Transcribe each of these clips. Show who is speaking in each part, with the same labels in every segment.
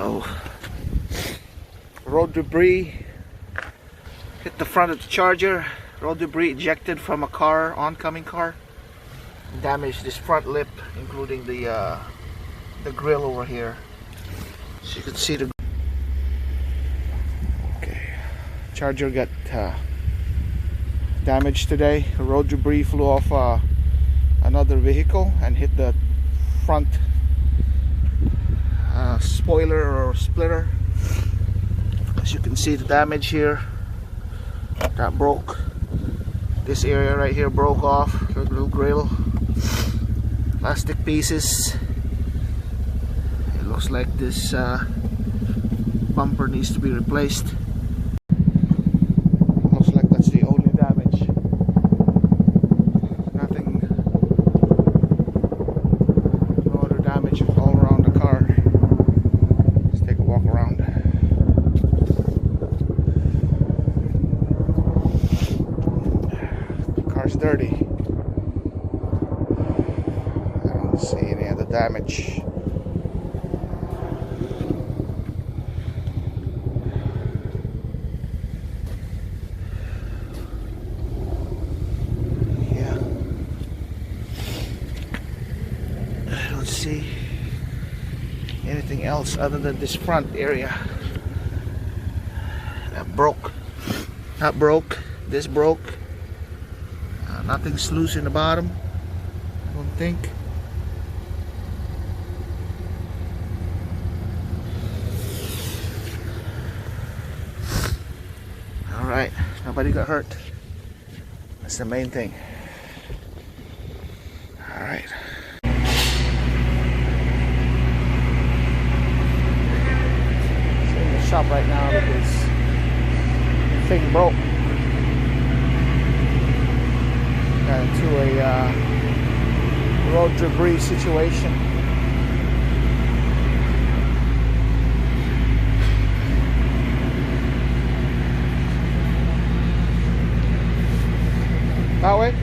Speaker 1: So, road debris hit the front of the Charger. Road debris ejected from a car, oncoming car, damaged this front lip, including the grill over here. So you can see the Charger got damaged today. Road debris flew off another vehicle and hit the front spoiler or splitter. As you can see, the damage here that broke. This area right here broke off. The little grill, plastic pieces. It looks like this bumper needs to be replaced. Looks like that's the only damage. Nothing, no other damage all around the car. Let's take a walk around. The car's dirty. I don't see any other damage. See anything else other than this front area that broke. That broke. This broke. Nothing's loose in the bottom, I don't think. Alright, nobody got hurt. That's the main thing. Alright. Shop right now because the thing broke. Got into a road debris situation. That way?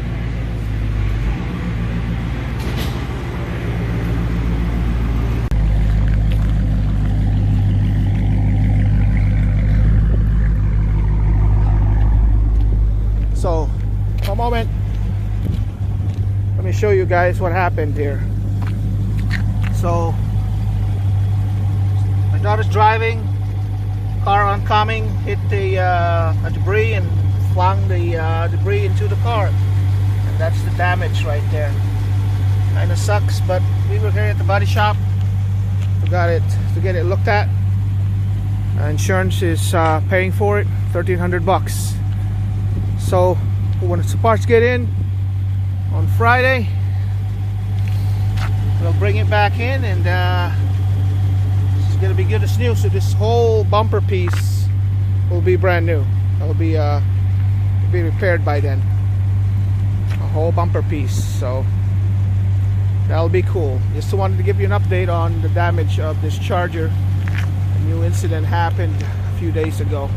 Speaker 1: So, a moment, let me show you guys what happened here. So, my daughter's driving, car oncoming, hit the debris and flung the debris into the car. And that's the damage right there. Kind of sucks, but we were here at the body shop to get it looked at. Insurance is paying for it, $1,300. So when the parts get in on Friday, we'll bring it back in, and it's gonna be good as new. So this whole bumper piece will be brand new. It'll be repaired by then. A whole bumper piece. So that'll be cool. Just wanted to give you an update on the damage of this Charger. A new incident happened a few days ago.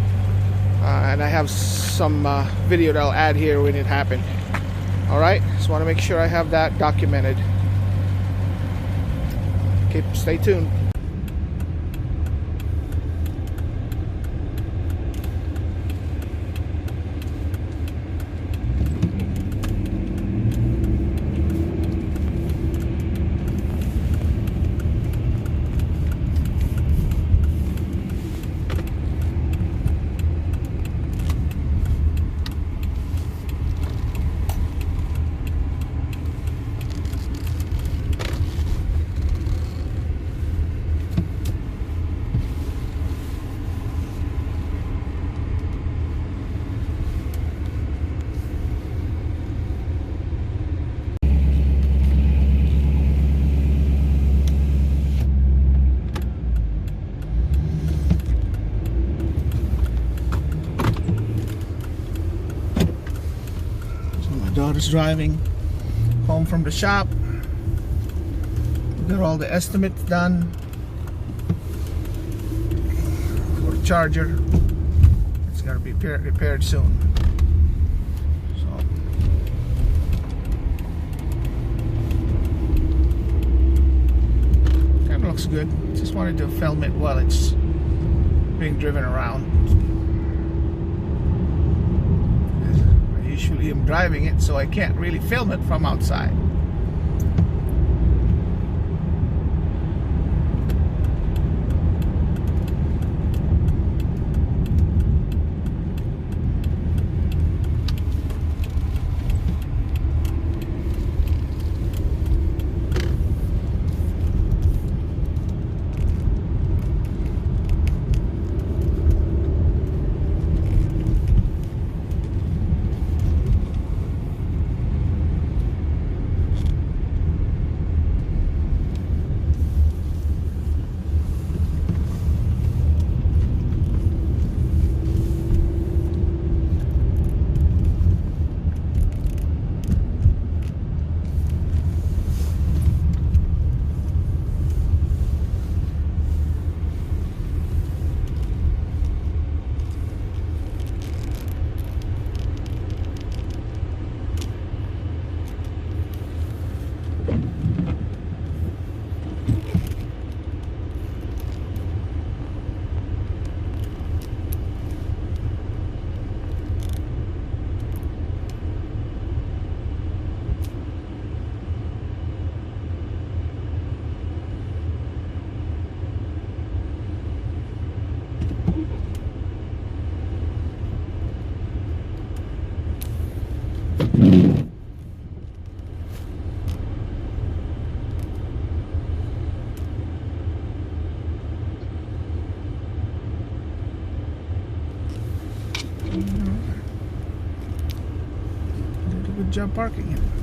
Speaker 1: And I have some video that I'll add here when it happened. Alright, just want to make sure I have that documented. Stay tuned. Daughter's driving home from the shop. Got all the estimates done for the Charger. It's got to be repaired soon. So kind of looks good. Just wanted to film it while it's being driven around. I usually am driving it, so I can't really film it from outside. Did a good job parking it.